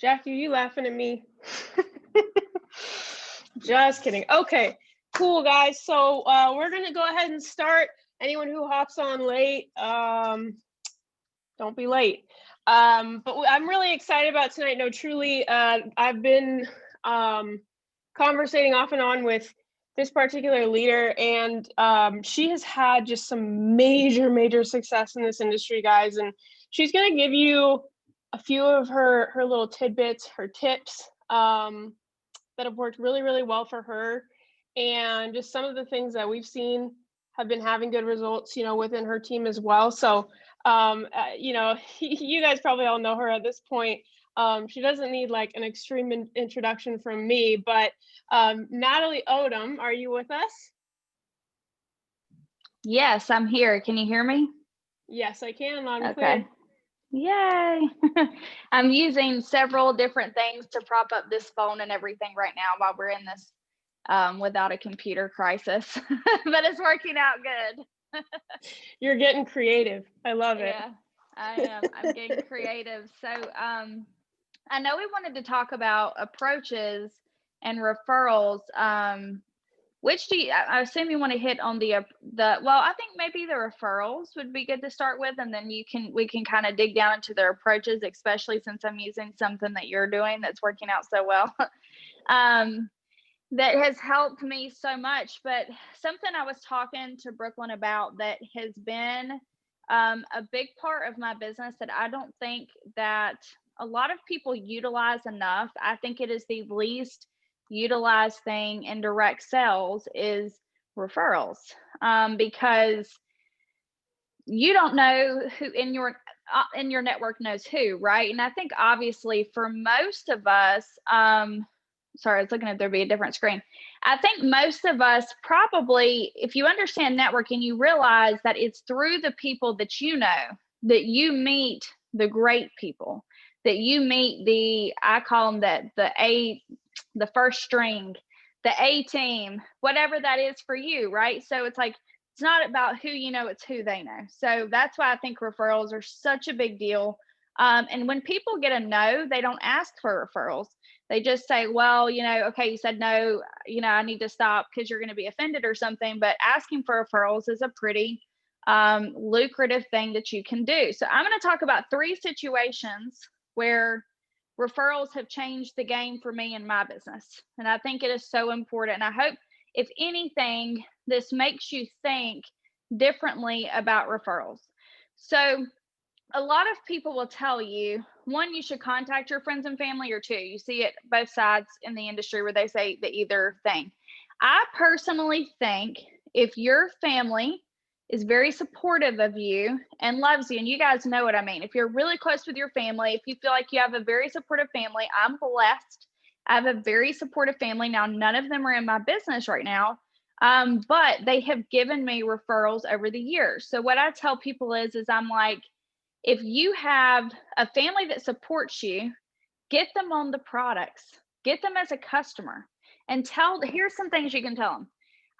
Jackie, you laughing at me? Just kidding. Okay, cool, guys. So we're going to go ahead and start. Anyone who hops on late, don't be late. But I'm really excited about tonight. No, truly, I've been conversating off and on with this particular leader, and she has had just some major success in this industry, guys. And she's going to give you a few of her little tidbits, her tips that have worked really well for her, and just some of the things that we've seen have been having good results, within her team as well. So, you guys probably all know her at this point. She doesn't need like an extreme introduction from me, but Natalie Odom, are you with us? Yes, I'm here. Can you hear me? Yes, I can. Loud and clear. Yay. I'm using several different things to prop up this phone and everything right now while we're in this without a computer crisis, but it's working out good. You're getting creative. I love it. Yeah, I am. I'm getting creative. So I know we wanted to talk about approaches and referrals. Which do you, I assume you want to hit on well, I think maybe the referrals would be good to start with, and then we can kind of dig down into their approaches, especially since I'm using something that you're doing that's working out so well. That has helped me so much. But something I was talking to Brooklyn about that has been a big part of my business that I don't think that a lot of people utilize enough. I think it is the least utilized thing in direct sales is referrals, because you don't know who in your network knows who, right? And I think obviously for most of us, sorry, I was looking at there be a different screen. I think most of us probably, if you understand networking, you realize that it's through the people that you know that you meet the great people, that you meet I call them the first string, the A team, whatever that is for you, right? So it's like, it's not about who you know, it's who they know. So that's why I think referrals are such a big deal. And when people get a no, they don't ask for referrals. They just say, well, okay, you said no, I need to stop because you're going to be offended or something. But asking for referrals is a pretty lucrative thing that you can do. So I'm going to talk about 3 situations where referrals have changed the game for me in my business. And I think it is so important. And I hope, if anything, this makes you think differently about referrals. So a lot of people will tell you, 1, you should contact your friends and family, or 2, you see it both sides in the industry where they say the either thing. I personally think if your family is very supportive of you and loves you, and you guys know what I mean, if you're really close with your family, if you feel like you have a very supportive family, I'm blessed. I have a very supportive family. Now, none of them are in my business right now, but they have given me referrals over the years. So what I tell people is I'm like, if you have a family that supports you, get them on the products, get them as a customer, and here's some things you can tell them.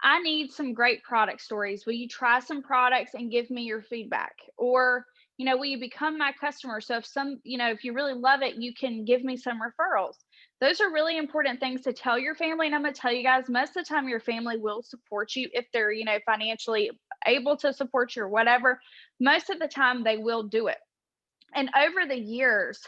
I need some great product stories. Will you try some products and give me your feedback? Or, will you become my customer? So if you really love it, you can give me some referrals. Those are really important things to tell your family. And I'm going to tell you guys, most of the time your family will support you if they're, financially able to support you or whatever. Most of the time they will do it. And over the years,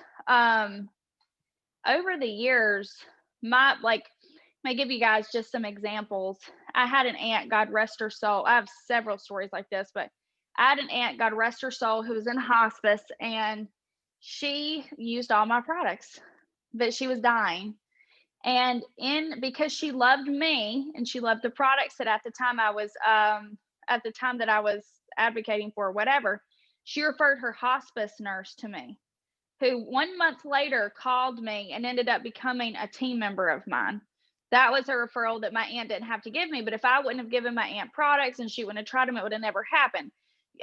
may give you guys just some examples. I had an aunt, God rest her soul. I have several stories like this, but I had an aunt, God rest her soul, who was in hospice, and she used all my products, but she was dying. And because she loved me and she loved the products that at the time that I was advocating for, whatever, she referred her hospice nurse to me, who 1 month later called me and ended up becoming a team member of mine. That was a referral that my aunt didn't have to give me. But if I wouldn't have given my aunt products and she wouldn't have tried them, it would have never happened.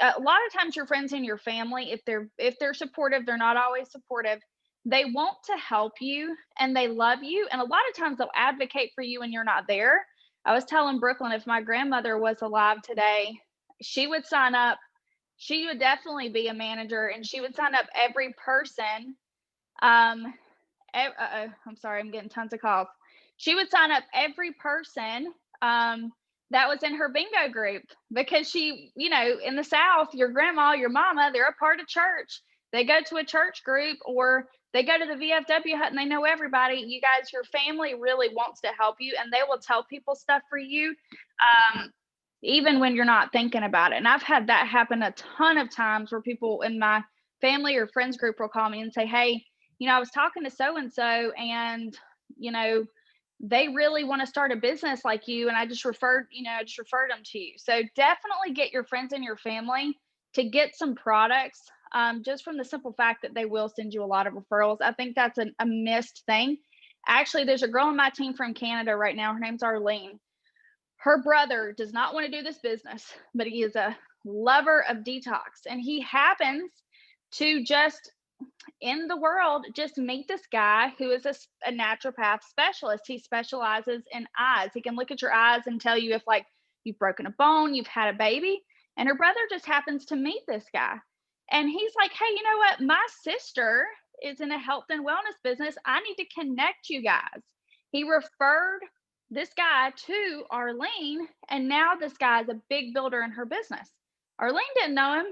A lot of times your friends and your family, if they're supportive, they're not always supportive. They want to help you and they love you. And a lot of times they'll advocate for you when you're not there. I was telling Brooklyn, if my grandmother was alive today, she would sign up. She would definitely be a manager, and she would sign up every person I'm sorry, I'm getting tons of calls. She would sign up every person that was in her bingo group because she, in the South, your grandma, your mama, they're a part of church. They go to a church group or they go to the VFW hut and they know everybody. You guys, your family really wants to help you and they will tell people stuff for you. Even when you're not thinking about it. And I've had that happen a ton of times where people in my family or friends group will call me and say, hey, I was talking to so and so and, they really want to start a business like you. And I just referred them to you. So definitely get your friends and your family to get some products, just from the simple fact that they will send you a lot of referrals. I think that's a missed thing. Actually, there's a girl on my team from Canada right now. Her name's Arlene. Her brother does not want to do this business, but he is a lover of detox. And he happens to just in the world, just meet this guy who is a naturopath specialist. He specializes in eyes. He can look at your eyes and tell you if like you've broken a bone, you've had a baby. And her brother just happens to meet this guy. And he's like, hey, you know what? My sister is in a health and wellness business. I need to connect you guys. He referred this guy to Arlene, and now this guy is a big builder in her business. Arlene didn't know him,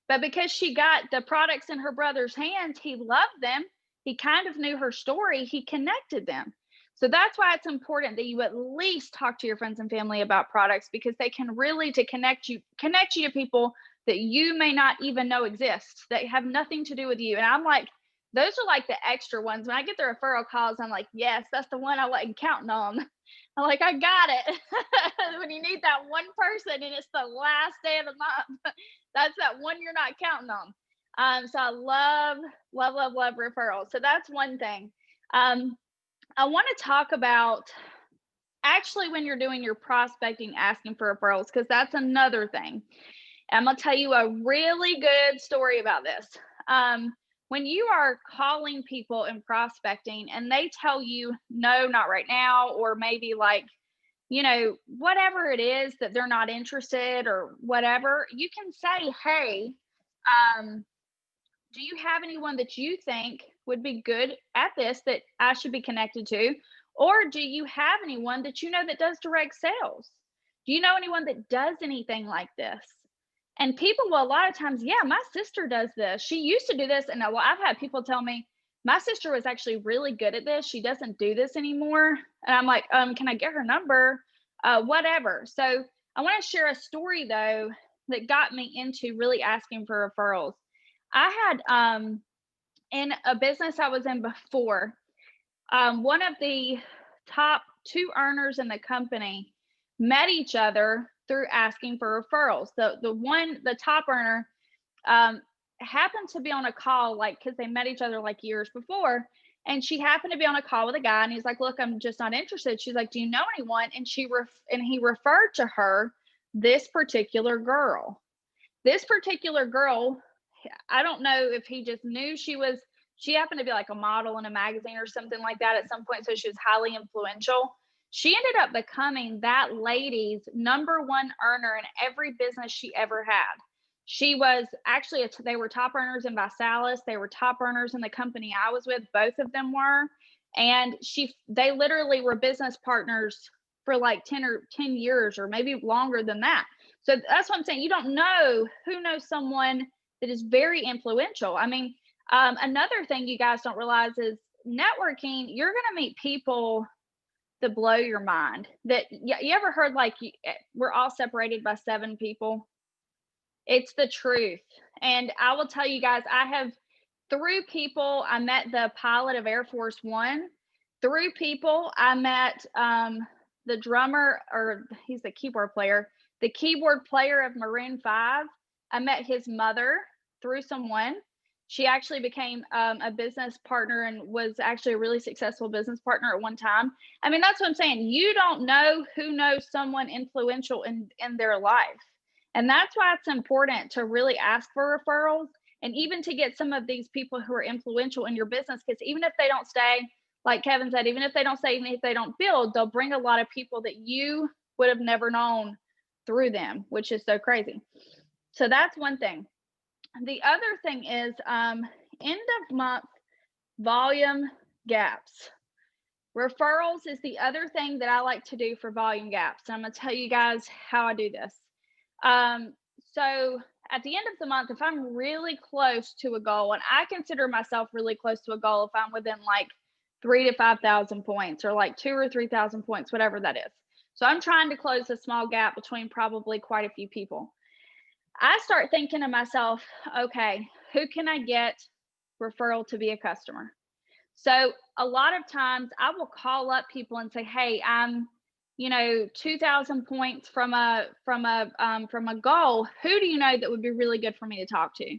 but because she got the products in her brother's hands, he loved them. He kind of knew her story. He connected them. So that's why it's important that you at least talk to your friends and family about products, because they can really connect you to people that you may not even know exist, that have nothing to do with you. And I'm like, those are like the extra ones. When I get the referral calls, I'm like, yes, that's the one I wasn't counting on. I'm like, I got it. When you need that one person and it's the last day of the month, that's that one you're not counting on. So I love referrals. So that's one thing. I want to talk about actually when you're doing your prospecting, asking for referrals, because that's another thing. I'm going to tell you a really good story about this. When you are calling people and prospecting and they tell you, no, not right now, or maybe like, whatever it is that they're not interested or whatever, you can say, hey, do you have anyone that you think would be good at this that I should be connected to? Or do you have anyone that that does direct sales? Do you know anyone that does anything like this? And people will a lot of times, yeah, my sister does this. She used to do this. And I've had people tell me, my sister was actually really good at this. She doesn't do this anymore. And I'm like, can I get her number? Whatever. So I want to share a story though, that got me into really asking for referrals. I had, in a business I was in before, one of the top 2 earners in the company met each other through asking for referrals. The top earner happened to be on a call, like, because they met each other like years before, and she happened to be on a call with a guy, and he's like, look, I'm just not interested. She's like, do you know anyone? And he referred to her this particular girl. I don't know if he just knew she happened to be like a model in a magazine or something like that at some point, so she was highly influential. She ended up becoming that lady's number 1 earner in every business she ever had. She was actually, they were top earners in Visalis. They were top earners in the company I was with. Both of them were. And they literally were business partners for like 10 years or maybe longer than that. So that's what I'm saying. You don't know who knows someone that is very influential. I mean, another thing you guys don't realize is networking, you're going to meet people that blow your mind. That you ever heard like we're all separated by 7 people? It's the truth. And I will tell you guys, through people, I met the pilot of Air Force One. Through people, I met the drummer, or he's the keyboard player of Maroon 5. I met his mother through someone. She actually became a business partner and was actually a really successful business partner at one time. I mean, that's what I'm saying. You don't know who knows someone influential in their life. And that's why it's important to really ask for referrals, and even to get some of these people who are influential in your business, because even if they don't stay, like Kevin said, even if they don't build, they'll bring a lot of people that you would have never known through them, which is so crazy. So that's one thing. The other thing is end of month volume gaps. Referrals is the other thing that I like to do for volume gaps. And I'm going to tell you guys how I do this. So at the end of the month, if I'm really close to a goal, and I consider myself really close to a goal if I'm within like 3,000 to 5,000 points, or like 2,000 or 3,000 points, whatever that is. So I'm trying to close a small gap between probably quite a few people. I start thinking to myself, okay, who can I get referral to be a customer? So a lot of times I will call up people and say, hey, I'm 2,000 points from a goal. Who do you know that would be really good for me to talk to?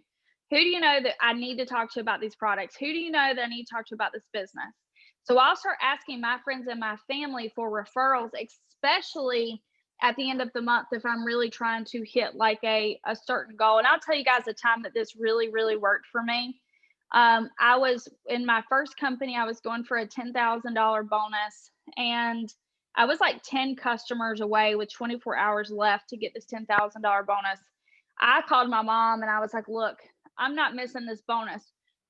Who do you know that I need to talk to about these products? Who do you know that I need to talk to about this business? So I'll start asking my friends and my family for referrals, especially at the end of the month if I'm really trying to hit like a certain goal. And I'll tell you guys the time that this really, really worked for me. I was in my first company, I was going for a $10,000 bonus, and I was like 10 customers away with 24 hours left to get this $10,000 bonus. I called my mom and I was like, look, I'm not missing this bonus.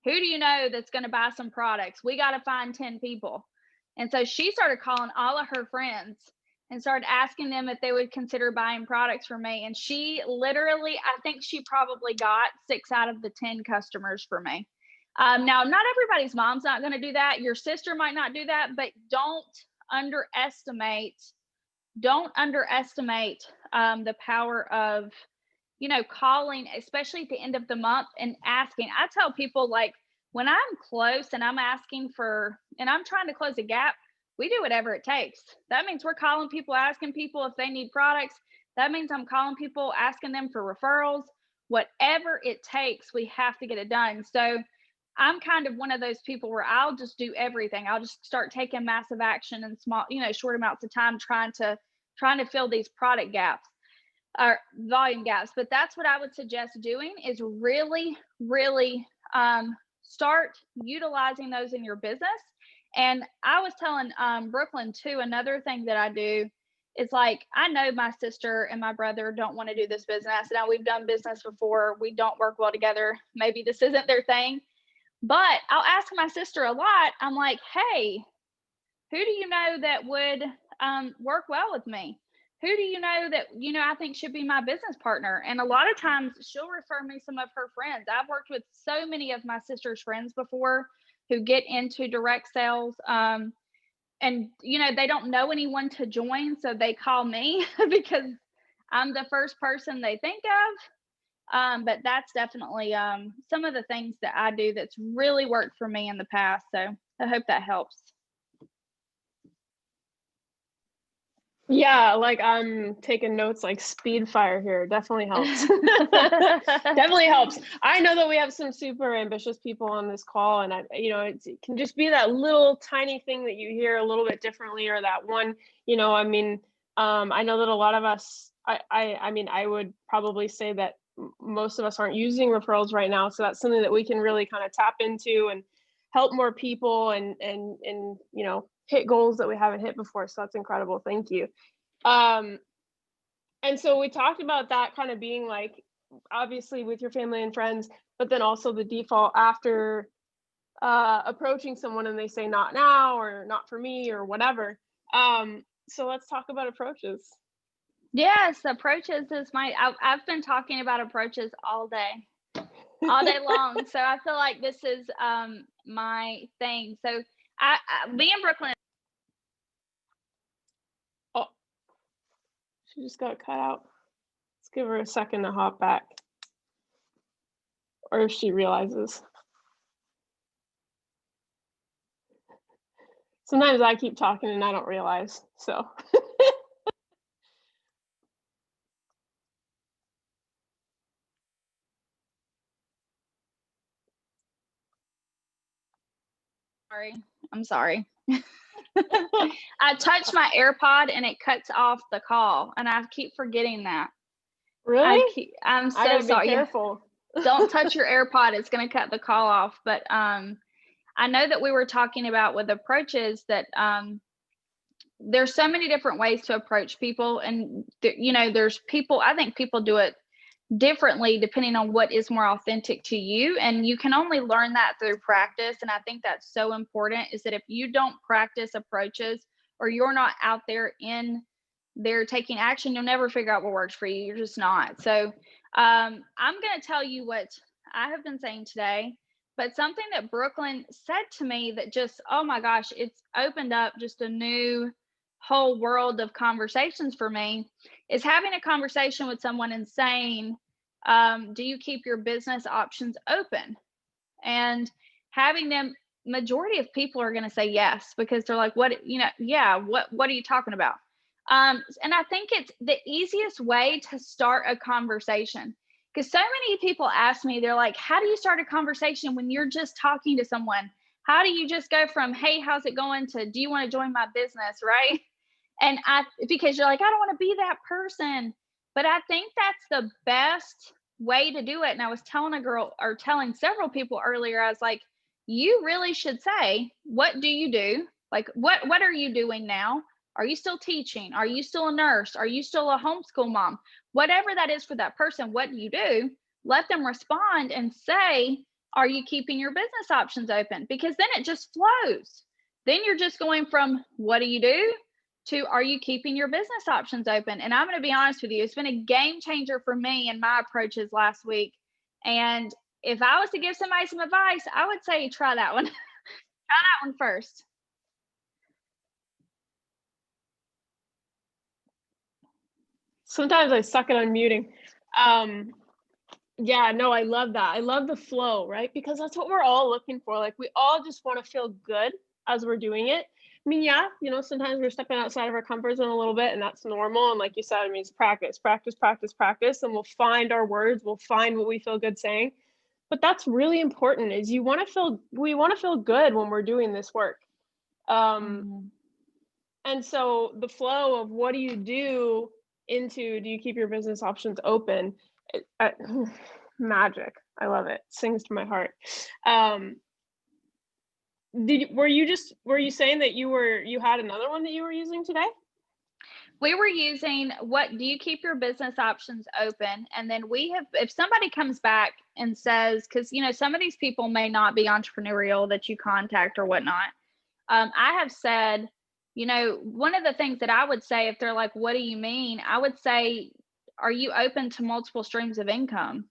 Who do you know that's going to buy some products? We got to find 10 people. And so she started calling all of her friends and started asking them if they would consider buying products from me. And she literally, I think she probably got 6 out of the 10 customers for me. Now, not everybody's mom's not going to do that. Your sister might not do that, but don't underestimate the power of, calling, especially at the end of the month and asking. I tell people, like, when I'm close and I'm asking and I'm trying to close a gap, we do whatever it takes. That means we're calling people, asking people if they need products. That means I'm calling people, asking them for referrals. Whatever it takes, we have to get it done. So I'm kind of one of those people where I'll just do everything. I'll just start taking massive action in small, short amounts of time, trying to fill these product gaps or volume gaps. But that's what I would suggest doing, is really, really start utilizing those in your business. And I was telling Brooklyn too, another thing that I do is, like, I know my sister and my brother don't want to do this business. Now, we've done business before. We don't work well together. Maybe this isn't their thing. But I'll ask my sister a lot. I'm like, hey, who do you know that would work well with me? Who do you know that, I think should be my business partner? And a lot of times she'll refer me some of her friends. I've worked with so many of my sister's friends before who get into direct sales. And, they don't know anyone to join. So they call me because I'm the first person they think of. But that's definitely some of the things that I do that's really worked for me in the past. So I hope that helps. Yeah, like I'm taking notes like speed fire here. Definitely helps. Definitely helps. I know that we have some super ambitious people on this call, and it can just be that little tiny thing that you hear a little bit differently, or that one, I know that a lot of us, I would probably say that most of us aren't using referrals right now. So that's something that we can really kind of tap into and help more people and hit goals that we haven't hit before. So that's incredible. Thank you. And so we talked about that kind of being like, obviously with your family and friends, but then also the default after approaching someone and they say not now, or not for me, or whatever. So let's talk about approaches. Yes, approaches is I've been talking about approaches all day long. So I feel like this is my thing. So me and Brooklyn. Oh, she just got cut out. Let's give her a second to hop back. Or if she realizes. Sometimes I keep talking and I don't realize, so. I'm sorry. I touched my AirPod and it cuts off the call, and I keep forgetting that. Really? I'm so I gotta sorry. Be careful. Don't touch your AirPod. It's going to cut the call off. But I know that we were talking about with approaches that there's so many different ways to approach people. And, there's people, I think people do it differently depending on what is more authentic to you. And you can only learn that through practice. And I think that's so important, is that if you don't practice approaches, or you're not out there in there taking action, you'll never figure out what works for you. You're just not. So I'm going to tell you what I have been saying today, but something that Brooklyn said to me that just, oh my gosh, it's opened up just a new whole world of conversations for me, is having a conversation with someone and saying, do you keep your business options open? And having them, majority of people are going to say yes, because they're like, what, yeah, what are you talking about? And I think it's the easiest way to start a conversation, because so many people ask me, they're like, how do you start a conversation when you're just talking to someone? How do you just go from, hey, how's it going, to, do you want to join my business? Right. And because you're like, I don't want to be that person. But I think that's the best way to do it. And I was telling a girl, or telling several people earlier, I was like, you really should say, what do you do? Like, what are you doing now? Are you still teaching? Are you still a nurse? Are you still a homeschool mom? Whatever that is for that person, what do you do? Let them respond and say, are you keeping your business options open? Because then it just flows. Then you're just going from, what do you do, to, are you keeping your business options open? And I'm going to be honest with you, it's been a game changer for me in my approaches last week. And if I was to give somebody some advice, I would say try that one. Try that one first. Sometimes I suck at unmuting. Yeah, no, I love that. I love the flow, right? Because that's what we're all looking for. Like, we all just want to feel good as we're doing it. I mean, yeah, sometimes we're stepping outside of our comfort zone a little bit, and that's normal. And like you said, I mean, it's practice, practice, practice, practice, and we'll find our words, we'll find what we feel good saying. But that's really important, is we want to feel good when we're doing this work. And so the flow of what do you do into, do you keep your business options open? Magic. I love it. Sings to my heart. Were you saying that you had another one that you were using today? We were using, what do you keep your business options open? And then if somebody comes back and says, because some of these people may not be entrepreneurial that you contact or whatnot. I have said, one of the things that I would say, if they're like, what do you mean? I would say, are you open to multiple streams of income?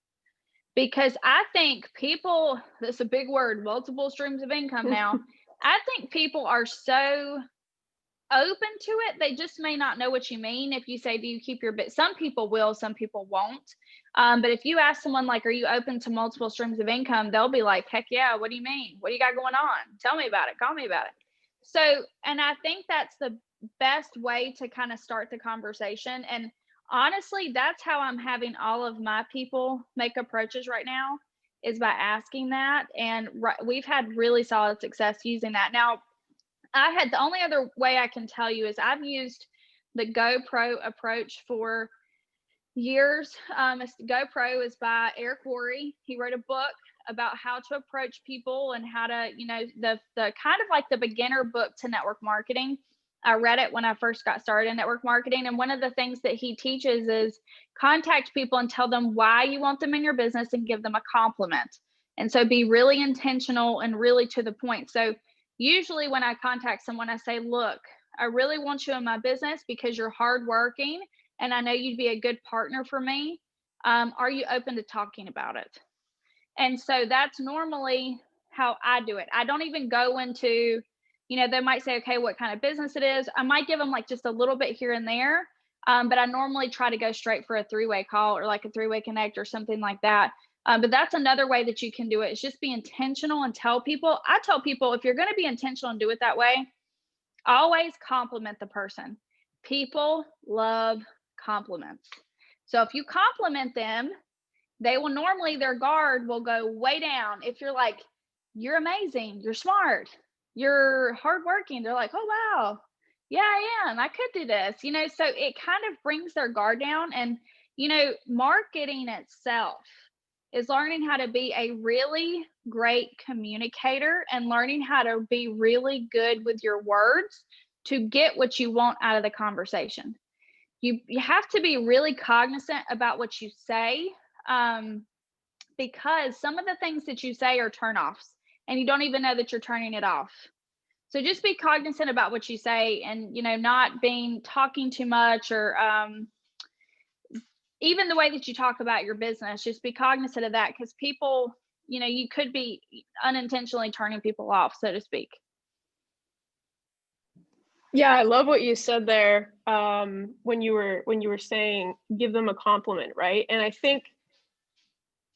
Because I think people, that's a big word, multiple streams of income now. I think people are so open to it, they just may not know what you mean. If you say, do you keep your bit, some people will, some people won't. But if you ask someone like, are you open to multiple streams of income, they'll be like, heck yeah, what do you mean? What do you got going on? Tell me about it, call me about it. So, and I think that's the best way to kind of start the conversation. And honestly, that's how I'm having all of my people make approaches right now, is by asking that. And we've had really solid success using that. Now, the only other way I can tell you is I've used the GoPro approach for years. GoPro is by Eric Worre. He wrote a book about how to approach people and how to, the kind of like the beginner book to network marketing. I read it when I first got started in network marketing. And one of the things that he teaches is contact people and tell them why you want them in your business and give them a compliment. And so be really intentional and really to the point. So usually when I contact someone, I say, look, I really want you in my business because you're hardworking and I know you'd be a good partner for me. Are you open to talking about it? And so that's normally how I do it. I don't even go into, they might say, okay, what kind of business it is. I might give them like just a little bit here and there. But I normally try to go straight for a 3-way call or like a 3-way connect or something like that. But that's another way that you can do it. Is just be intentional and tell people. I tell people, if you're going to be intentional and do it that way, always compliment the person. People love compliments. So if you compliment them, they will normally, their guard will go way down. If you're like, you're amazing, you're smart, you're hardworking, they're like, oh, wow. Yeah, I am. I could do this, so it kind of brings their guard down. And, marketing itself is learning how to be a really great communicator and learning how to be really good with your words to get what you want out of the conversation. You have to be really cognizant about what you say. because some of the things that you say are turnoffs and you don't even know that you're turning it off. So just be cognizant about what you say, and, not talking too much, or even the way that you talk about your business, just be cognizant of that, because people, you could be unintentionally turning people off, so to speak. Yeah, I love what you said there. When you were saying give them a compliment, right? And I think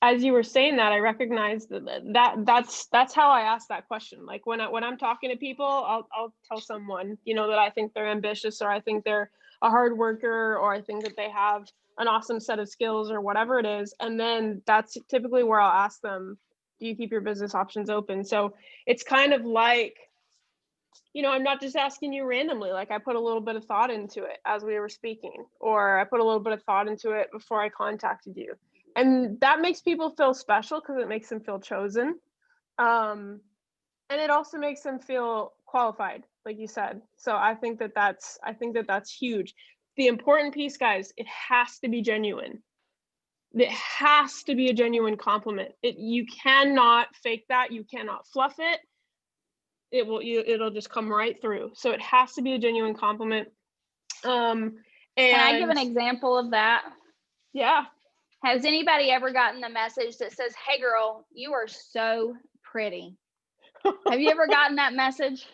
as you were saying that, I recognized that's how I ask that question. Like when I'm talking to people, I'll tell someone, that I think they're ambitious, or I think they're a hard worker, or I think that they have an awesome set of skills, or whatever it is. And then that's typically where I'll ask them, do you keep your business options open? So it's kind of like, I'm not just asking you randomly. Like I put a little bit of thought into it as we were speaking, or I put a little bit of thought into it before I contacted you. And that makes people feel special because it makes them feel chosen. And it also makes them feel qualified, like you said. So I think that that's huge. The important piece, guys, it has to be genuine. It has to be a genuine compliment. You cannot fake that. You cannot fluff it. It'll just come right through. So it has to be a genuine compliment. And Can I give an example of that? Yeah. Has anybody ever gotten the message that says, "Hey girl, you are so pretty"? Have you ever gotten that message?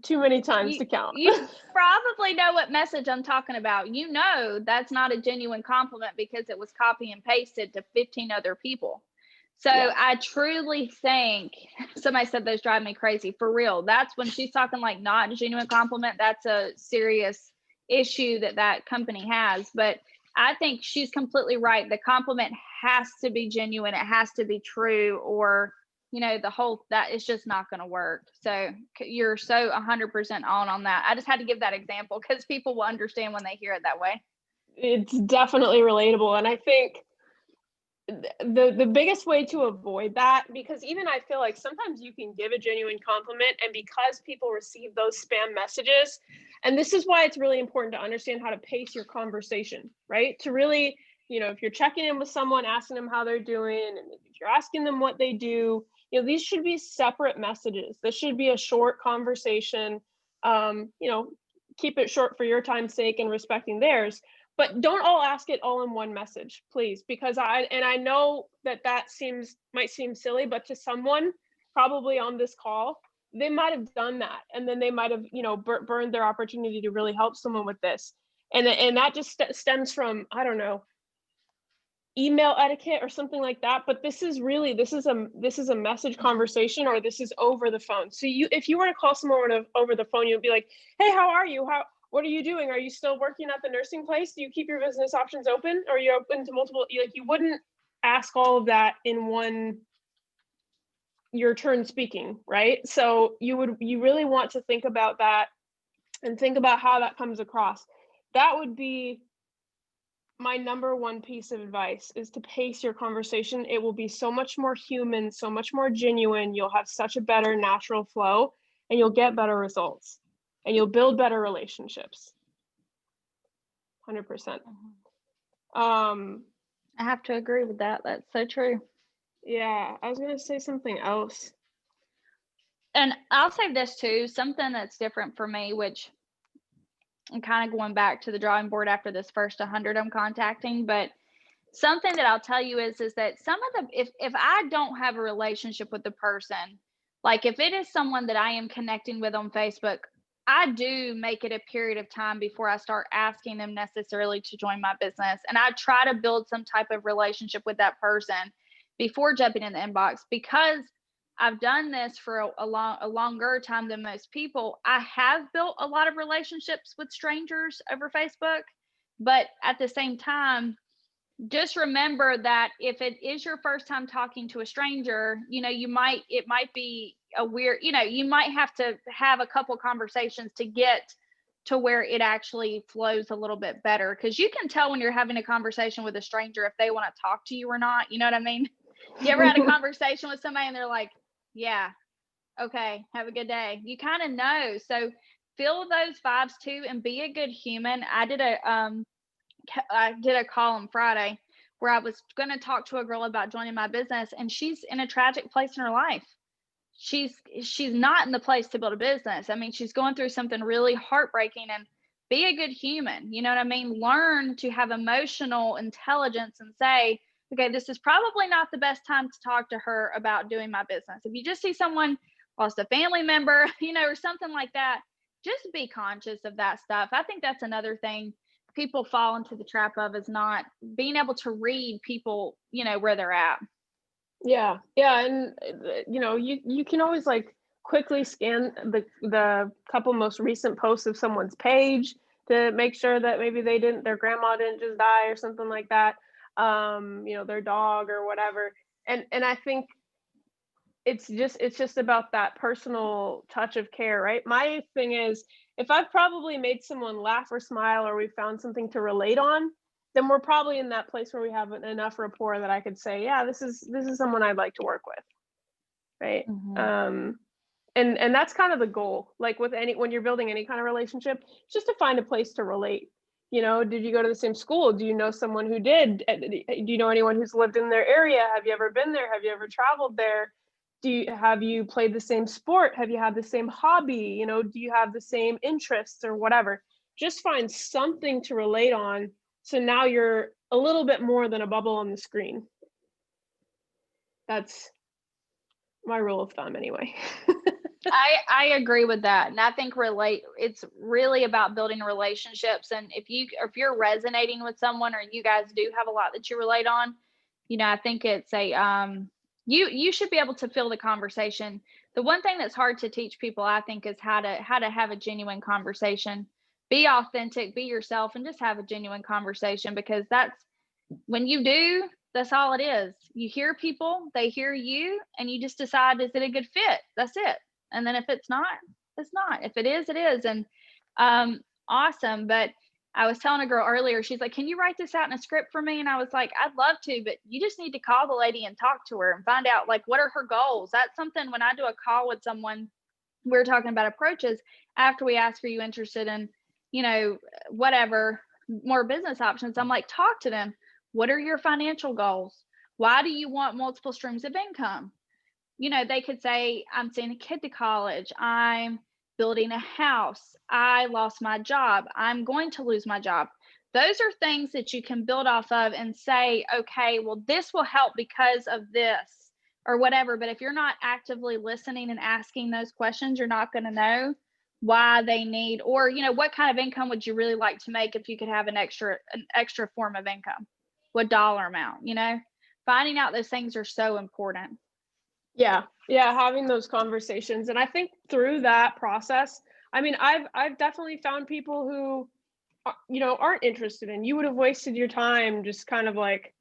Too many times to count. You probably know what message I'm talking about. That's not a genuine compliment because it was copy and pasted to 15 other people. So yeah. I truly think, somebody said those drive me crazy. For real. That's when she's talking like not a genuine compliment. That's a serious issue that company has. But I think she's completely right. The compliment has to be genuine. It has to be true, or that is just not going to work. So you're so 100% on that. I just had to give that example because people will understand when they hear it that way. It's definitely relatable. And I think the biggest way to avoid that, because even I feel like sometimes you can give a genuine compliment, and because people receive those spam messages, and this is why it's really important to understand how to pace your conversation, right? To really, if you're checking in with someone, asking them how they're doing, and if you're asking them what they do, these should be separate messages. This should be a short conversation. Keep it short for your time's sake and respecting theirs. But don't all ask it all in one message, please, because I know that might seem silly, but to someone probably on this call, they might have done that, and then they might have burned their opportunity to really help someone with this, and that just stems from, I don't know, email etiquette or something like that. But this is a message conversation, or this is over the phone. So if you were to call someone over the phone, you'd be like, hey, how are you? What are you doing? Are you still working at the nursing place? Do you keep your business options open? Or are you open to multiple? You wouldn't ask all of that in one, your turn speaking, right? So you really want to think about that and think about how that comes across. That would be my number one piece of advice, is to pace your conversation. It will be so much more human, so much more genuine. You'll have such a better natural flow, and you'll get better results, and you'll build better relationships. 100%. I have to agree with that. That's so true. Yeah, I was going to say something else. And I'll say this too, something that's different for me, which I'm kind of going back to the drawing board after this first 100 I'm contacting, but something that I'll tell you is that some of the, if I don't have a relationship with the person, like if it is someone that I am connecting with on Facebook, I do make it a period of time before I start asking them necessarily to join my business. And I try to build some type of relationship with that person before jumping in the inbox, because I've done this for a longer time than most people. I have built a lot of relationships with strangers over Facebook, but at the same time, just remember that if it is your first time talking to a stranger, it might be a weird, you might have to have a couple conversations to get to where it actually flows a little bit better. Cause you can tell when you're having a conversation with a stranger if they want to talk to you or not. You know what I mean? You ever had a conversation with somebody and they're like, yeah, okay, have a good day. You kind of know. So feel those vibes too, and be a good human. I did a call on Friday where I was going to talk to a girl about joining my business, and she's in a tragic place in her life. She's not in the place to build a business. I mean, she's going through something really heartbreaking, and be a good human. You know what I mean? Learn to have emotional intelligence and say, okay, this is probably not the best time to talk to her about doing my business. If you just see someone lost a family member, or something like that, just be conscious of that stuff. I think that's another thing people fall into the trap of, is not being able to read people, where they're at. Yeah, yeah, and you can always like quickly scan the couple most recent posts of someone's page to make sure that maybe their grandma didn't just die or something like that. Their dog or whatever. And I think it's just about that personal touch of care, right? My thing is, if I've probably made someone laugh or smile, or we found something to relate on, then we're probably in that place where we have enough rapport that I could say, yeah, this is someone I'd like to work with, right? Mm-hmm. And that's kind of the goal, like when you're building any kind of relationship, just to find a place to relate. Did you go to the same school? Do you know someone who did? Do you know anyone who's lived in their area? Have you ever been there? Have you ever traveled there? Have you played the same sport? Have you had the same hobby? Do you have the same interests or whatever? Just find something to relate on, so now you're a little bit more than a bubble on the screen. That's my rule of thumb anyway. I agree with that. And I think it's really about building relationships. And if you're resonating with someone, or you guys do have a lot that you relate on, I think it's you should be able to feel the conversation. The one thing that's hard to teach people, I think, is how to have a genuine conversation. Be authentic, be yourself, and just have a genuine conversation, because when you do, that's all it is. You hear people, they hear you, and you just decide, is it a good fit? That's it. And then if it's not, it's not. If it is, it is. And awesome. But I was telling a girl earlier, she's like, can you write this out in a script for me? And I was like, I'd love to, but you just need to call the lady and talk to her and find out, like, what are her goals? That's something, when I do a call with someone, we're talking about approaches, after we ask, are you interested in, whatever, more business options? I'm like, talk to them. What are your financial goals? Why do you want multiple streams of income? They could say, I'm sending a kid to college, I'm building a house, I lost my job, I'm going to lose my job. Those are things that you can build off of and say, okay, well, this will help because of this, or whatever. But if you're not actively listening and asking those questions, you're not going to know why they need, or what kind of income would you really like to make if you could have an extra form of income, what dollar amount. Finding out those things are so important. Yeah, having those conversations. And I think through that process, I mean, I've definitely found people who aren't interested in. You would have wasted your time just kind of like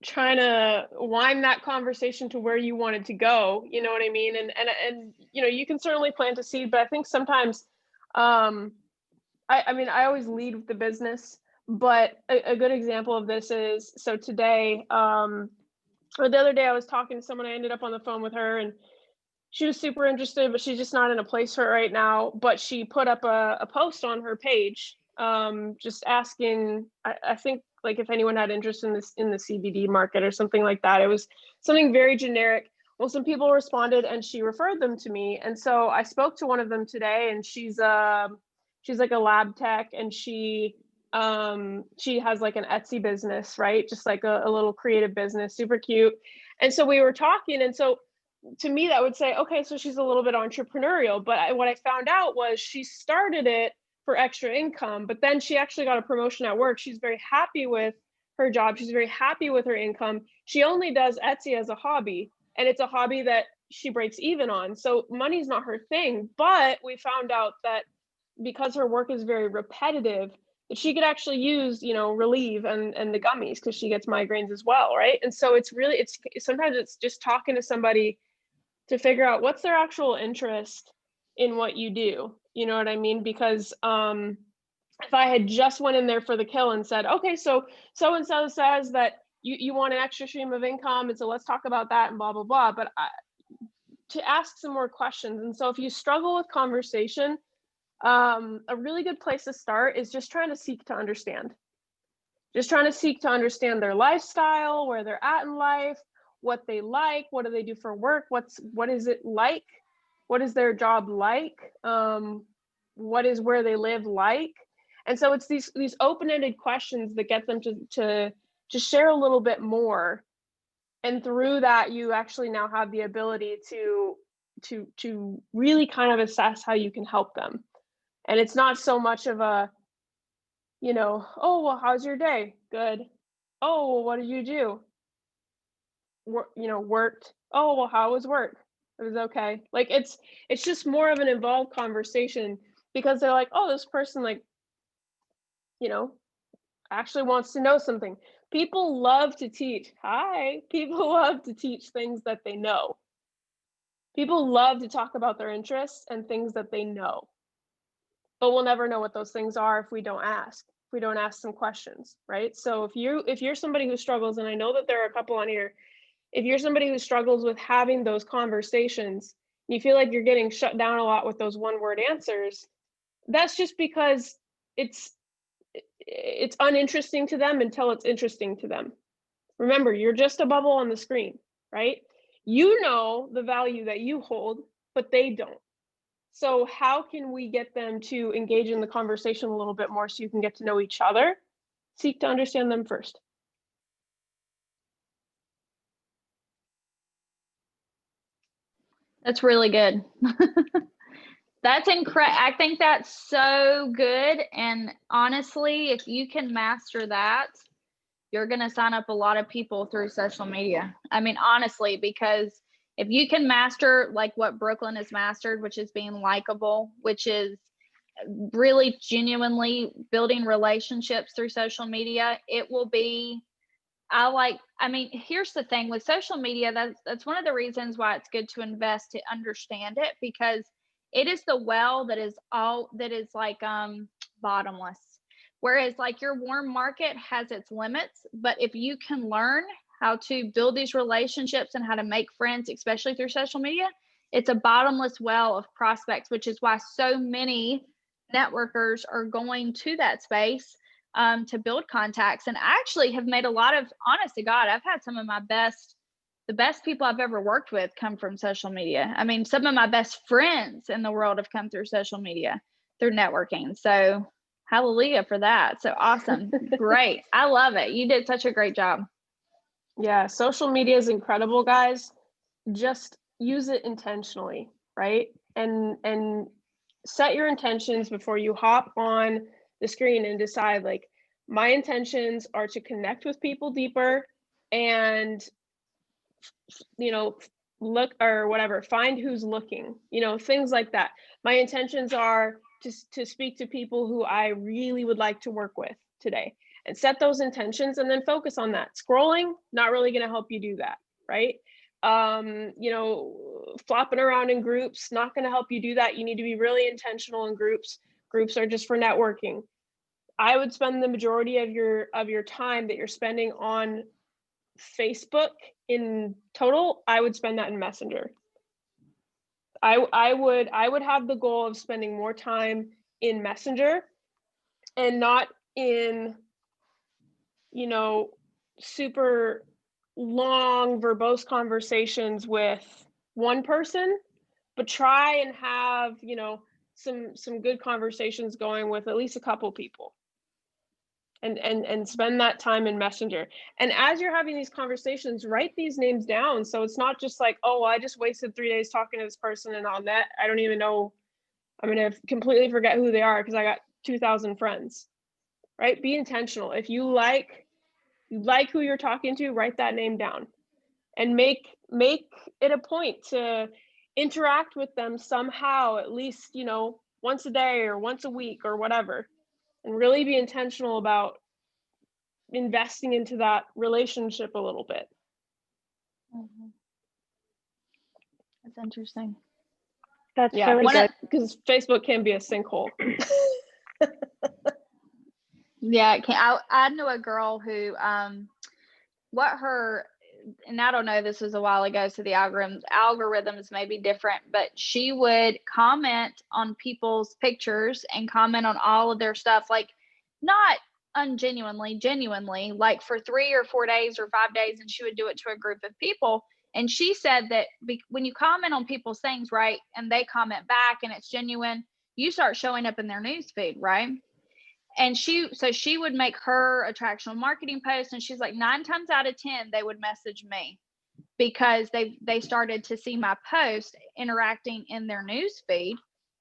trying to wind that conversation to where you wanted to go, you know what I mean? And you can certainly plant a seed, but I think sometimes I mean, I always lead with the business, but a good example of this is, so today, or the other day, I was talking to someone, I ended up on the phone with her, and she was super interested, but she's just not in a place for it right now. But she put up a post on her page, just asking, I think, like, if anyone had interest in the CBD market or something like that. It was something very generic. Well, some people responded, and she referred them to me. And so I spoke to one of them today, and she's like a lab tech, and she has like an Etsy business, right? Just like a little creative business, super cute. And so we were talking, and so to me that would say, okay, so she's a little bit entrepreneurial. But what I found out was she started it for extra income, but then she actually got a promotion at work. She's very happy with her job, she's very happy with her income. She only does Etsy as a hobby, and it's a hobby that she breaks even on, so money's not her thing. But we found out that because her work is very repetitive, that she could actually use, Relieve and the gummies, because she gets migraines as well, right? And so it's sometimes it's just talking to somebody to figure out what's their actual interest in what you do. You know what I mean? Because if I had just went in there for the kill and said, okay, so and so says that you want an extra stream of income, and so let's talk about that and blah blah blah. But to ask some more questions. And so if you struggle with conversation, a really good place to start is just trying to seek to understand. Just trying to seek to understand their lifestyle, where they're at in life, what they like, what do they do for work, what is it like, what is their job like, what is where they live like. And so it's these open-ended questions that get them to share a little bit more. And through that, you actually now have the ability to really kind of assess how you can help them. And it's not so much of a, oh, well, how's your day? Good. Oh, well, what did you do? Worked. Oh, well, how was work? It was okay. Like it's just more of an involved conversation, because they're like, oh, this person, like, actually wants to know something. People love to teach. Hi. People love to teach things that they know. People love to talk about their interests and things that they know. But we'll never know what those things are if we don't ask. If we don't ask some questions, right? So if you're somebody who struggles, and I know that there are a couple on here, if you're somebody who struggles with having those conversations, you feel like you're getting shut down a lot with those one-word answers, that's just because it's uninteresting to them until it's interesting to them. Remember, you're just a bubble on the screen, right? You know the value that you hold, but they don't. So how can we get them to engage in the conversation a little bit more so you can get to know each other? Seek to understand them first. That's really good. That's incredible. I think that's so good. And honestly, if you can master that, you're going to sign up a lot of people through social media. I mean, honestly, because if you can master like what Brooklyn has mastered, which is being likable, which is really genuinely building relationships through social media, it will be, I mean, here's the thing with social media, that's one of the reasons why it's good to invest to understand it, because it is the well that is like bottomless. Whereas like your warm market has its limits, but if you can learn how to build these relationships and how to make friends, especially through social media, it's a bottomless well of prospects, which is why so many networkers are going to that space to build contacts. And I actually have made a lot of, honest to God, I've had some of the best people I've ever worked with come from social media. I mean, some of my best friends in the world have come through social media, through networking. So hallelujah for that. So awesome. Great. I love it. You did such a great job. Yeah, social media is incredible, guys. Just use it intentionally, right? And set your intentions before you hop on the screen and decide, like, my intentions are to connect with people deeper and look, or whatever, find who's looking, things like that. My intentions are to speak to people who I really would like to work with today, and set those intentions and then focus on that. Scrolling, not really going to help you do that, right? Flopping around in groups, not going to help you do that. You need to be really intentional in groups. Groups are just for networking. I would spend the majority of your time that you're spending on Facebook in total, I would spend that in Messenger. I would have the goal of spending more time in Messenger and not in, super long verbose conversations with one person, but try and have, some good conversations going with at least a couple people. And spend that time in Messenger. And as you're having these conversations, write these names down. So it's not just like, oh, well, I just wasted 3 days talking to this person, and on that, I don't even know, I'm going to completely forget who they are because I got 2,000 friends, right? Be intentional. If you like who you're talking to, write that name down and make it a point to interact with them somehow, at least, once a day or once a week or whatever, and really be intentional about investing into that relationship a little bit. Mm-hmm. That's interesting. That's really good. Because Facebook can be a sinkhole. Yeah, it can. I know a girl who, and I don't know, this was a while ago, so the algorithms may be different, but she would comment on people's pictures and comment on all of their stuff, like not ungenuinely, genuinely, like for 3 or 4 days or 5 days, and she would do it to a group of people. And she said that when you comment on people's things, right, and they comment back and it's genuine, you start showing up in their news feed, right? And she would make her attractional marketing post, and she's like 9 times out of 10 they would message me because they started to see my post interacting in their news feed,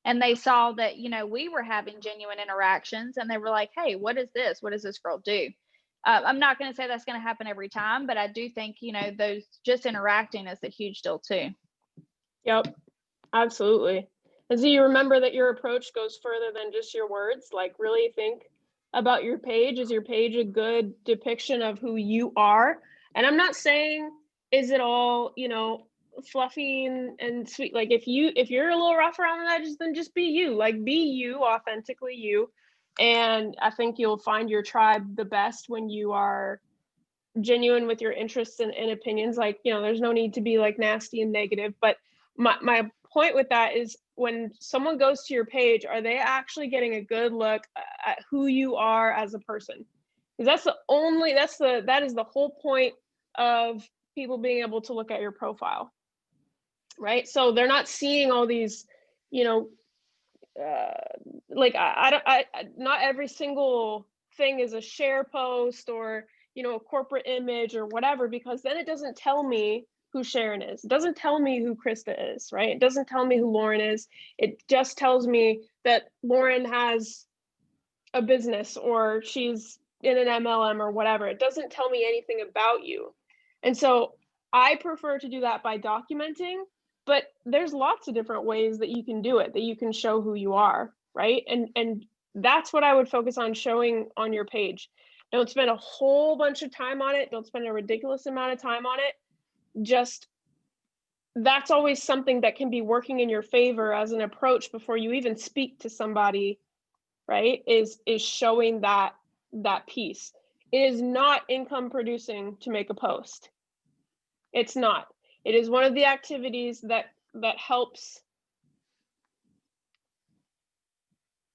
and they saw that, you know, we were having genuine interactions, and they were like, hey, what is this girl do? I'm not going to say that's going to happen every time, but I do think, you know, those just interacting is a huge deal too. Yep, absolutely. And so you remember that your approach goes further than just your words. Like, really think about your page. Is your page a good depiction of who you are? And I'm not saying, is it all, you know, fluffy and sweet? Like, if you're a little rough around the edges, then just be you. Like, be you, authentically you. And I think you'll find your tribe the best when you are genuine with your interests and opinions. Like, you know, there's no need to be like nasty and negative, but my point with that is, when someone goes to your page, are they actually getting a good look at who you are as a person? Because that is the whole point of people being able to look at your profile, right? So they're not seeing all these, you know, like not every single thing is a share post or, you know, a corporate image or whatever, because then it doesn't tell me who Sharon is. It doesn't tell me who Krista is, right? It doesn't tell me who Lauren is. It just tells me that Lauren has a business or she's in an MLM or whatever. It doesn't tell me anything about you. And so I prefer to do that by documenting, but there's lots of different ways that you can do it, that you can show who you are, right? And that's what I would focus on showing on your page. Don't spend a whole bunch of time on it. Don't spend a ridiculous amount of time on it. Just, that's always something that can be working in your favor as an approach before you even speak to somebody, right? Is showing that piece. It is not income producing to make a post. It's not. It is one of the activities that helps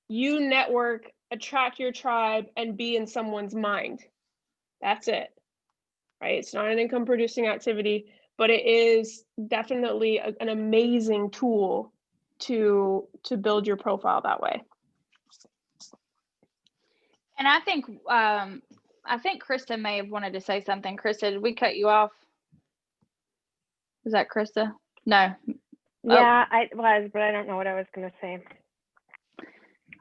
you network, attract your tribe, and be in someone's mind. That's it, right? It's not an income producing activity, but it is definitely an amazing tool to build your profile that way. And I think Krista may have wanted to say something. Krista, did we cut you off? Was that Krista? No. Yeah, I was, but I don't know what I was going to say.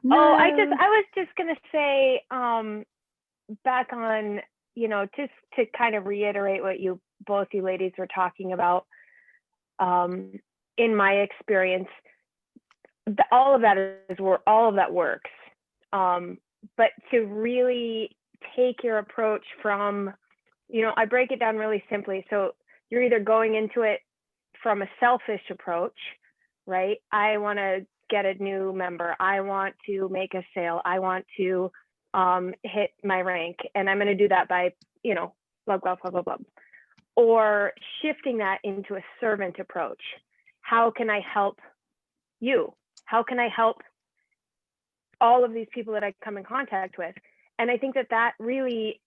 No. Oh, I was just going to say, back on, you know, just to kind of reiterate what both you ladies were talking about. In my experience, all of that works. But to really take your approach from, you know, I break it down really simply. So you're either going into it from a selfish approach, right? I want to get a new member. I want to make a sale. I want to hit my rank. And I'm going to do that by, you know, blah, blah, blah, blah, blah. Or shifting that into a servant approach. How can I help you? How can I help all of these people that I come in contact with? And I think that really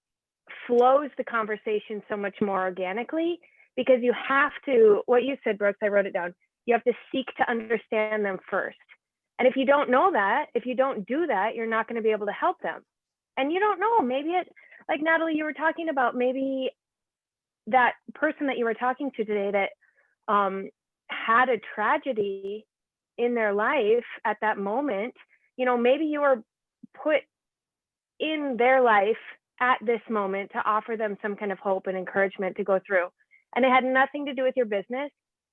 flows the conversation so much more organically, because you have to, what you said, Brooks, I wrote it down, you have to seek to understand them first. And if you don't know that, if you don't do that, you're not going to be able to help them. And you don't know, maybe it, like Natalie, you were talking about, maybe that person that you were talking to today that had a tragedy in their life at that moment, you know, maybe you were put in their life at this moment to offer them some kind of hope and encouragement to go through. And it had nothing to do with your business,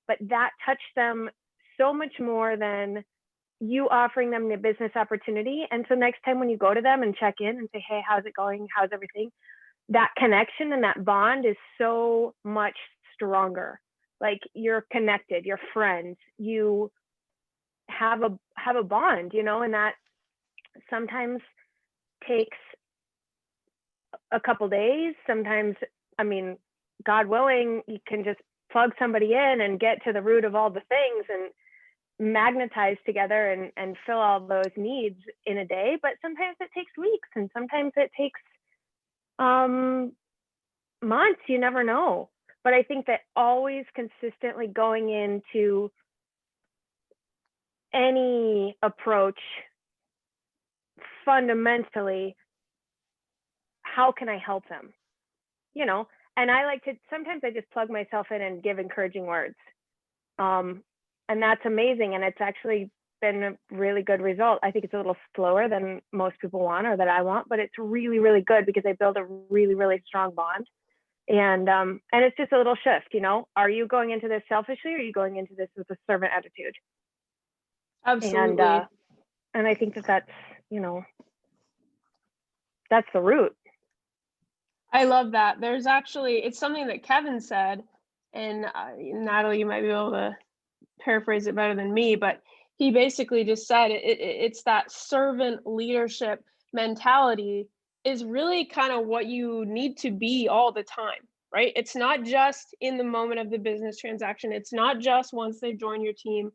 but that touched them so much more than you offering them the business opportunity. And so next time when you go to them and check in and say, hey, how's it going? How's everything? That connection and that bond is so much stronger. Like, you're connected, you're friends, you have a bond, you know, and that sometimes takes a couple days. Sometimes, I mean, God willing, you can just plug somebody in and get to the root of all the things. And magnetize together and fill all those needs in a day, but sometimes it takes weeks and sometimes it takes months. You never know. But I think that always consistently going into any approach, fundamentally, how can I help them? You know, and I like to, sometimes I just plug myself in and give encouraging words. And that's amazing. And it's actually been a really good result. I think it's a little slower than most people want or that I want, but it's really, really good because I build a really, really strong bond. And it's just a little shift, you know, are you going into this selfishly or are you going into this with a servant attitude? Absolutely. And I think that that's, you know, that's the root. I love that. There's actually, it's something that Kevin said, and Natalie, you might be able to paraphrase it better than me, but he basically just said it's that servant leadership mentality is really kind of what you need to be all the time, right? It's not just in the moment of the business transaction. It's not just once they join your team.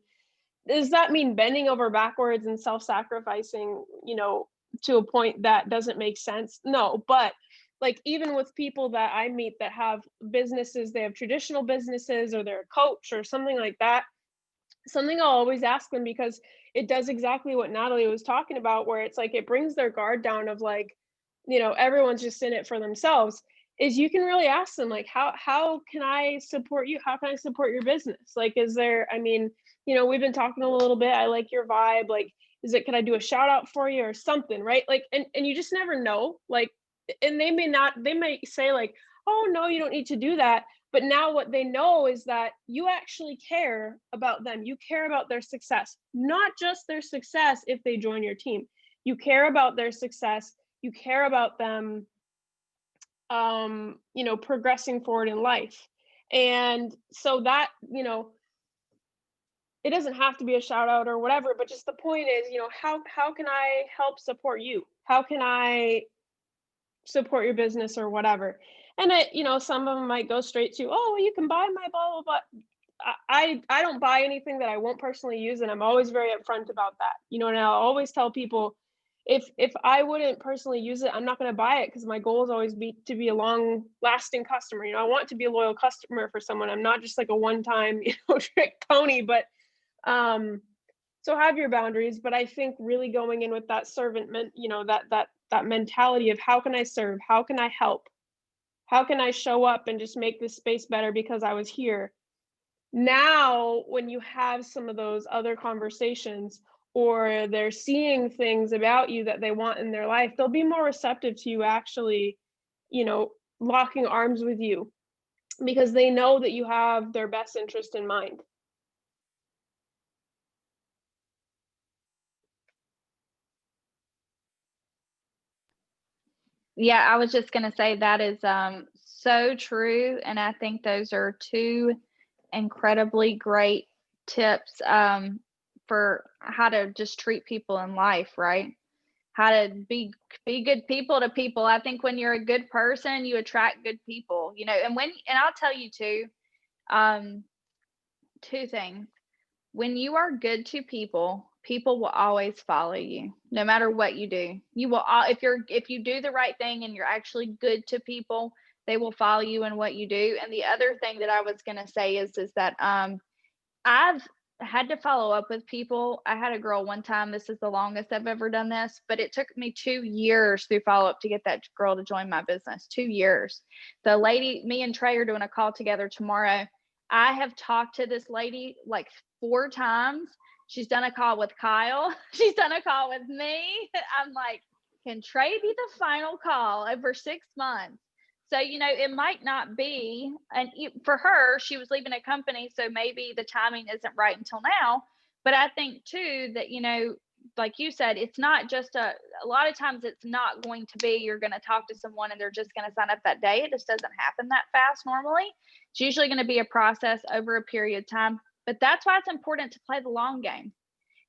Does that mean bending over backwards and self-sacrificing, you know, to a point that doesn't make sense? No, but like even with people that I meet that have businesses, they have traditional businesses or they're a coach or something like that, something I'll always ask them, because it does exactly what Natalie was talking about, where it's like it brings their guard down of like, you know, everyone's just in it for themselves, is you can really ask them like, how can I support you? How can I support your business? Like, is there, I mean, you know, we've been talking a little bit. I like your vibe. Like, is it, can I do a shout out for you or something? Right. Like, and you just never know. Like, and they may not, they might say like, oh no, you don't need to do that. But now what they know is that you actually care about them. You care about their success, not just their success if they join your team. You care about their success. You care about them, you know, progressing forward in life. And so that, you know, it doesn't have to be a shout out or whatever, but just the point is, you know, how can I help support you? How can I support your business or whatever? And it, you know, some of them might go straight to, oh, well, you can buy my blah blah blah. I don't buy anything that I won't personally use, and I'm always very upfront about that. You know, and I'll always tell people, if I wouldn't personally use it, I'm not going to buy it, because my goal is always be to be a long lasting customer. You know, I want to be a loyal customer for someone. I'm not just like a one time, you know, trick pony. But so have your boundaries, but I think really going in with that you know, that mentality of how can I serve, how can I help, how can I show up and just make this space better because I was here. Now when you have some of those other conversations, or they're seeing things about you that they want in their life, they'll be more receptive to you actually, you know, locking arms with you, because they know that you have their best interest in mind. Yeah, I was just going to say that is so true. And I think those are two incredibly great tips for how to just treat people in life, right? How to be good people to people. I think when you're a good person, you attract good people, you know, and I'll tell you too, um, two things. When you are good to people, people will always follow you no matter what you do. You will all, if you do the right thing and you're actually good to people, they will follow you in what you do. And the other thing that I was going to say is that I've had to follow up with people. I had a girl one time, this is the longest I've ever done this, but it took me 2 years through follow up to get that girl to join my business. 2 years. The lady, me and Trey are doing a call together tomorrow. I have talked to this lady like 4 times. She's done a call with Kyle. She's done a call with me. I'm like, can Trey be the final call over 6 months? So, you know, it might not be, and for her, she was leaving a company, so maybe the timing isn't right until now. But I think too that, you know, like you said, it's not just a lot of times it's not going to be you're going to talk to someone and they're just going to sign up that day. It just doesn't happen that fast normally. It's usually going to be a process over a period of time. But that's why it's important to play the long game.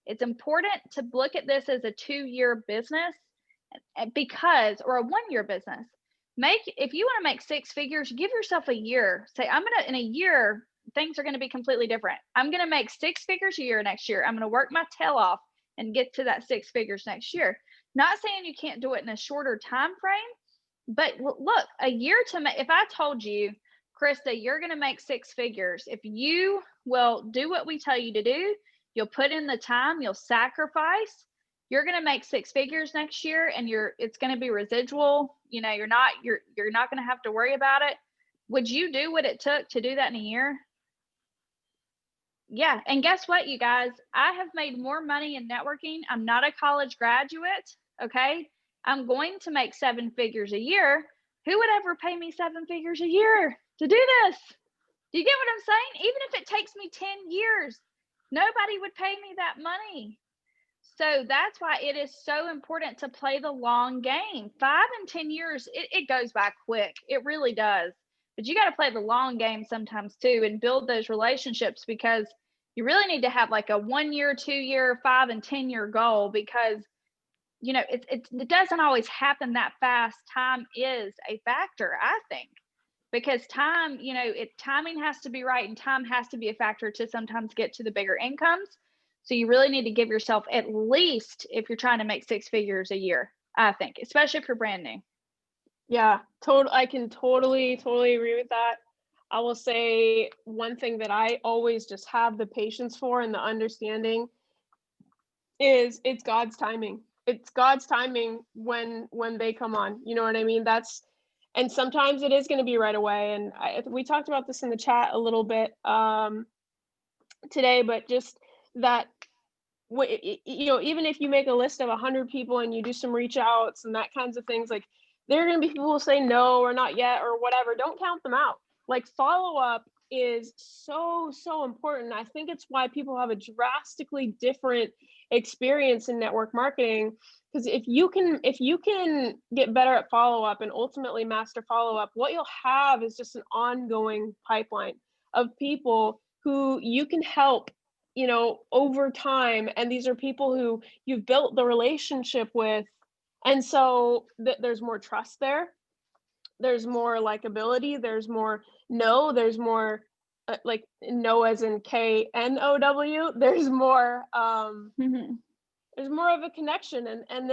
It's important to look at this as a 2-year business, because, or a 1-year business. If you want to make 6 figures, give yourself a year. Say, I'm going to, in a year, things are going to be completely different. I'm going to make 6 figures a year next year. I'm going to work my tail off and get to that 6 figures next year. Not saying you can't do it in a shorter time frame, but look, a year to make, if I told you, Krista, you're going to make 6 figures, if you will do what we tell you to do, you'll put in the time, you'll sacrifice, you're going to make 6 figures next year, and it's going to be residual. You know, you're not going to have to worry about it. Would you do what it took to do that in a year? Yeah. And guess what, you guys? I have made more money in networking. I'm not a college graduate. Okay. I'm going to make 7 figures a year. Who would ever pay me 7 figures a year to do this? Do you get what I'm saying? Even if it takes me 10 years, nobody would pay me that money. So that's why it is so important to play the long game. 5 and 10 years, it goes by quick. It really does. But you got to play the long game sometimes too, and build those relationships, because you really need to have like a 1 year, 2 year, 5 and 10 year goal, because you know, it doesn't always happen that fast. Time is a factor, I think, because time, you know, timing has to be right, and time has to be a factor to sometimes get to the bigger incomes. So you really need to give yourself, at least if you're trying to make 6 figures a year, I think, especially if you're brand new. Yeah, I can totally agree with that. I will say one thing that I always just have the patience for and the understanding is it's God's timing. It's God's timing when they come on. You know what I mean? And sometimes it is going to be right away. And we talked about this in the chat a little bit today, but just that, you know, even if you make a list of 100 people and you do some reach outs and that kinds of things, like there are going to be people who say no or not yet or whatever. Don't count them out. Like follow up is so important. I think it's why people have a drastically different experience in network marketing, because if you can get better at follow up and ultimately master follow up, what you'll have is just an ongoing pipeline of people who you can help, you know, over time. And these are people who you've built the relationship with, and so there's more trust there. There's more likability. There's more there's more like no as in KNOW. There's more there's more of a connection, and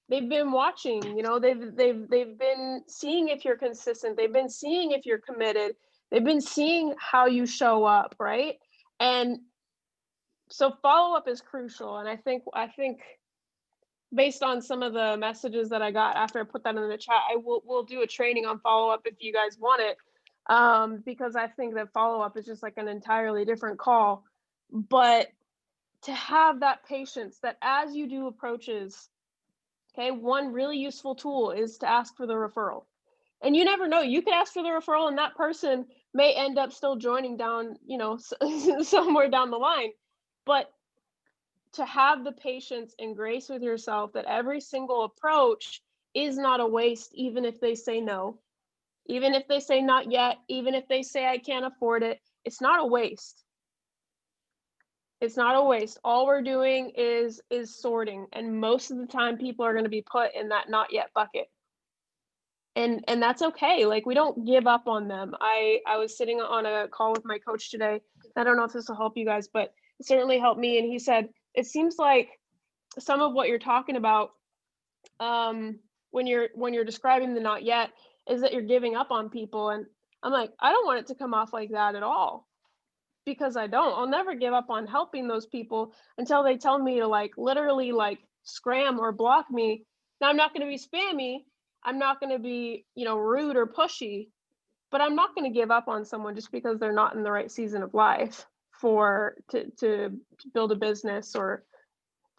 they've been watching, you know, they've been seeing if you're consistent. They've been seeing if you're committed. They've been seeing how you show up, right? And so follow up is crucial. And I think based on some of the messages that I got after I put that in the chat, we'll do a training on follow up if you guys want it, because I think that follow up is just like an entirely different call. But to have that patience, that as you do approaches, okay, one really useful tool is to ask for the referral. And you never know, you could ask for the referral and that person may end up still joining down, you know, somewhere down the line. But to have the patience and grace with yourself that every single approach is not a waste, even if they say no, even if they say not yet, even if they say I can't afford it, it's not a waste. It's not a waste. All we're doing is sorting, and most of the time people are going to be put in that not yet bucket. And that's okay. Like, we don't give up on them. I was sitting on a call with my coach today. I don't know if this will help you guys, but it certainly helped me. And he said, it seems like some of what you're talking about when you're describing the not yet is that you're giving up on people. And I'm like, I don't want it to come off like that at all, because I'll never give up on helping those people until they tell me to like literally like scram or block me. Now, I'm not going to be spammy. I'm not going to be, you know, rude or pushy, but I'm not going to give up on someone just because they're not in the right season of life to build a business or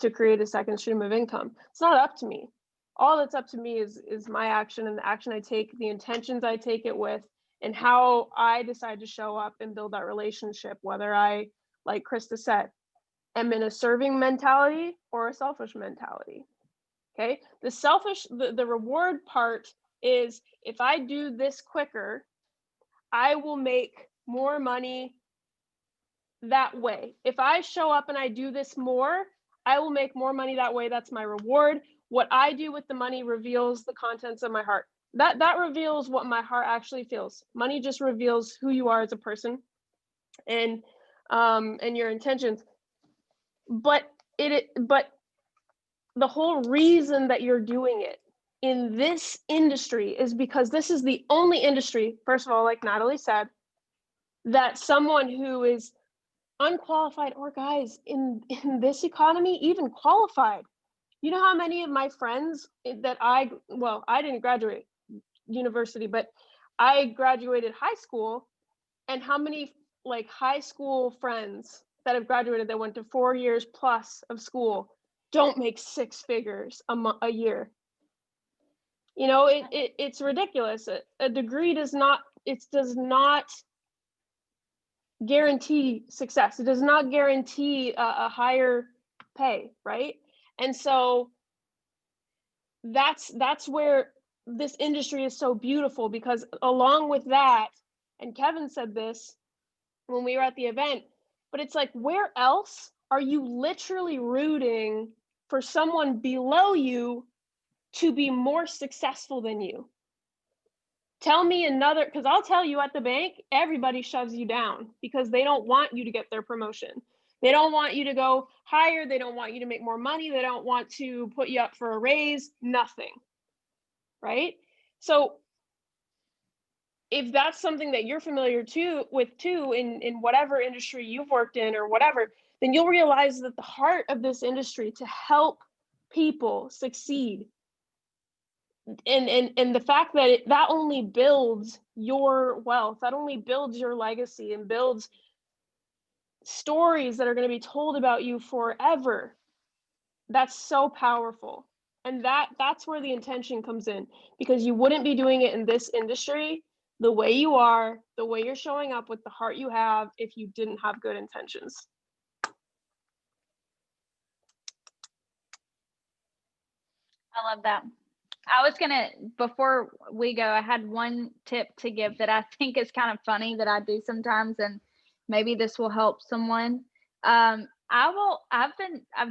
to create a second stream of income. It's not up to me. All that's up to me is my action, and the action I take, the intentions I take it with, and how I decide to show up and build that relationship, whether I, like Krista said, am in a serving mentality or a selfish mentality. Okay. The reward part is, if I do this quicker, I will make more money that way. If I show up and I do this more, I will make more money that way. That's my reward. What I do with the money reveals the contents of my heart. that reveals what my heart actually feels. Money just reveals who you are as a person, and your intentions. But but the whole reason that you're doing it in this industry is because this is the only industry, first of all, like Natalie said, that someone who is unqualified, or guys, in this economy, even qualified. You know how many of my friends that I didn't graduate university, but I graduated high school, and how many like high school friends that have graduated that went to 4 years plus of school don't make six figures a year. You know, it's ridiculous. A degree does not guarantee success. It does not guarantee a higher pay, right? And so that's where this industry is so beautiful, because along with that, and Kevin said this when we were at the event, but it's like, where else are you literally rooting for someone below you to be more successful than you? Tell me another, because I'll tell you, at the bank, everybody shoves you down because they don't want you to get their promotion. They don't want you to go higher. They don't want you to make more money. They don't want to put you up for a raise, nothing, right? So if that's something that you're familiar with in whatever industry you've worked in or whatever, then you'll realize that the heart of this industry to help people succeed, and the fact that that only builds your wealth, that only builds your legacy and builds stories that are going to be told about you forever. That's so powerful. And that's where the intention comes in, because you wouldn't be doing it in this industry the way you are, the way you're showing up with the heart you have, if you didn't have good intentions. I love that. I was gonna, before we go, I had one tip to give that I think is kind of funny that I do sometimes, and maybe this will help someone. I've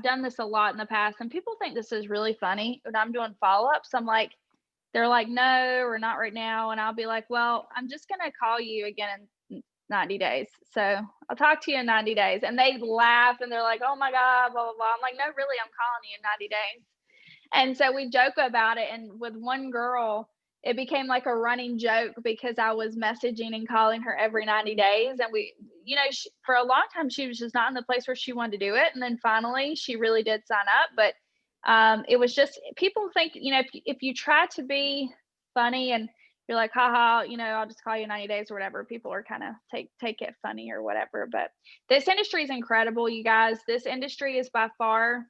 done this a lot in the past, and people think this is really funny when I'm doing follow-ups. I'm like, they're like, no, or not right now. And I'll be like, well, I'm just going to call you again in 90 days. So I'll talk to you in 90 days. And they laugh and they're like, oh my God, blah, blah, blah. I'm like, no, really, I'm calling you in 90 days. And so we joke about it. And with one girl, it became like a running joke because I was messaging and calling her every 90 days. And we, for a long time, she was just not in the place where she wanted to do it. And then finally, she really did sign up. But it was just, people think, if you try to be funny and you're like, haha, I'll just call you 90 days or whatever, people are kind of take it funny or whatever. But this industry is incredible, you guys. This industry is by far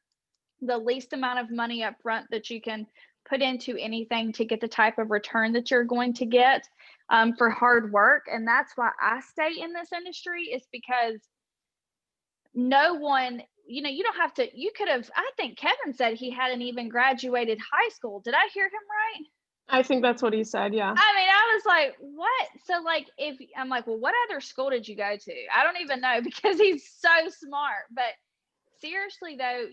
the least amount of money up front that you can put into anything to get the type of return that you're going to get for hard work. And that's why I stay in this industry, is because no one, you don't have to, you could have, I think Kevin said he hadn't even graduated high school. Did I hear him right? I think that's what he said. Yeah. I mean, I was like, what? So like, I'm like, well, what other school did you go to? I don't even know, because he's so smart. But seriously though,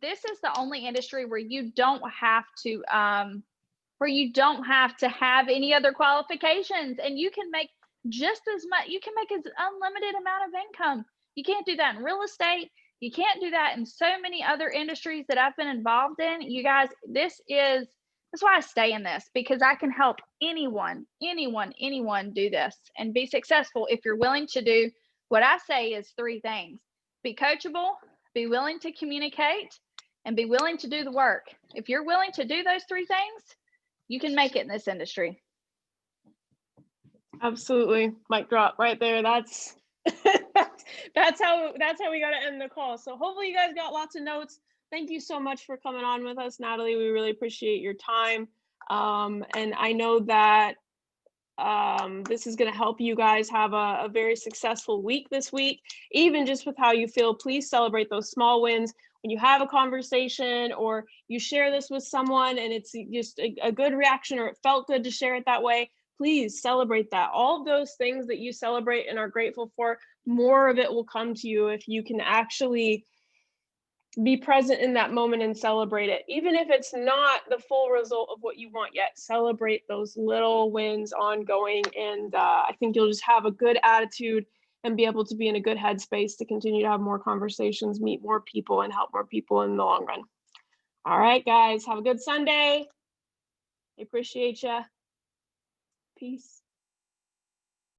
this is the only industry where you don't have to, have any other qualifications, and you can make just as much, you can make an unlimited amount of income. You can't do that in real estate. You can't do that in so many other industries that I've been involved in. You guys, that's why I stay in this, because I can help anyone do this and be successful if you're willing to do what I say is 3 things: be coachable, be willing to communicate, and be willing to do the work. If you're willing to do those 3 things, you can make it in this industry. Absolutely. Mic drop right there. That's that's how we got to end the call. So hopefully you guys got lots of notes. Thank you so much for coming on with us, Natalie. We really appreciate your time. And I know that this is going to help you guys have a very successful week this week, even just with how you feel. Please celebrate those small wins. When you have a conversation or you share this with someone and it's just a good reaction, or it felt good to share it that way, please celebrate that. All of those things that you celebrate and are grateful for, more of it will come to you if you can actually be present in that moment and celebrate it. Even if it's not the full result of what you want yet, celebrate those little wins ongoing. And I think you'll just have a good attitude and be able to be in a good headspace to continue to have more conversations, meet more people, and help more people in the long run. All right, guys, have a good Sunday. I appreciate you. Peace.